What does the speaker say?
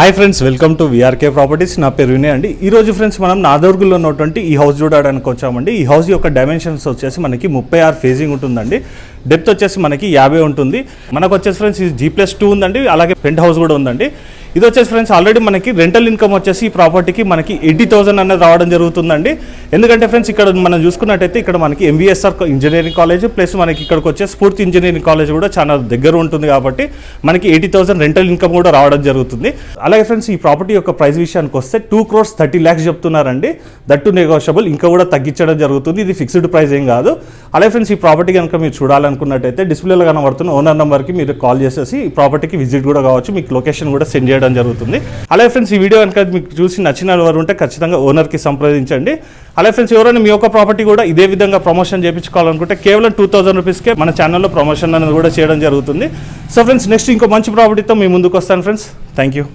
Hi friends, welcome to VRK properties. నా పేరు వినయ్ అండి. ఈరోజు ఫ్రెండ్స్ మనం నాదోర్గులో ఉన్నటువంటి ఈ హౌస్ చూడడానికి వచ్చామండి. ఈ హౌస్ యొక్క డైమెన్షన్స్ వచ్చేసి మనకి 36 ఫేజింగ్ ఉంటుందండి. డెప్త్ వచ్చేసి మనకి 50 ఉంటుంది. మనకు వచ్చేసి ఫ్రెండ్స్ ఇది G+2 ఉందండి. అలాగే పెంట్ హౌస్ కూడా ఉందండి. ఇది వచ్చేసి ఫ్రెండ్స్ ఆల్రెడీ మనకి రెంటల్ ఇన్కమ్ వచ్చేసి ఈ ప్రాపర్టీకి మనకి 80,000 అనేది రావడం జరుగుతుందండి. ఎందుకంటే ఫ్రెండ్స్ ఇక్కడ మనం చూసుకున్నట్టయితే ఇక్కడ మనకి MBSR ఇంజనీరింగ్ కాలేజ్ ప్లస్ మనకి ఇక్కడికి వచ్చే స్ఫూర్తి ఇంజనీరింగ్ కాలేజ్ కూడా చాలా దగ్గర ఉంటుంది కాబట్టి మనకి 80,000 రెంటల్ ఇన్కమ్ కూడా రావడం జరుగుతుంది. అలాగే ఫ్రెండ్స్ ఈ ప్రాపర్టీ యొక్క ప్రైస్ విషయానికి వస్తే 2,30,00,000 చెప్తున్నారండి. దట్టు నెగోషియబుల్, ఇంకా కూడా తగ్గించడం జరుగుతుంది. ఇది ఫిక్స్డ్ ప్రైస్ ఏం కాదు. అలాగే ఫ్రెండ్స్ ఈ ప్రాపర్టీ కనుక మీరు చూడాలనుకున్నట్టయితే డిస్ప్లేలో కనబడుతున్న ఓనర్ నెంబర్కి మీరు కాల్ చేసేసి ఈ ప్రాపర్టీకి విజిట్ కూడా కావచ్చు. మీకు లొకేషన్ కూడా సెండ్ చేయడం జరుగుతుంది. అలాగే ఫ్రెండ్స్ ఈ వీడియో కనుక మీకు చూసి నచ్చిన వారు ఉంటే ఖచ్చితంగా ఓనర్కి సంప్రదించండి. అలాగే ఫ్రెండ్స్ ఎవరైనా మీ యొక్క ప్రాపర్టీ కూడా ఇదే విధంగా ప్రమోషన్ చేయించుకోవాలనుకుంటే కేవలం 2,000 రూపీస్కే మన ఛానల్లో ప్రమోషన్ అనేది కూడా చేయడం జరుగుతుంది. సో ఫ్రెండ్స్ నెక్స్ట్ ఇంకో మంచి ప్రాపర్టీతో మీ ముందుకు వస్తాను ఫ్రెండ్స్. Thank you.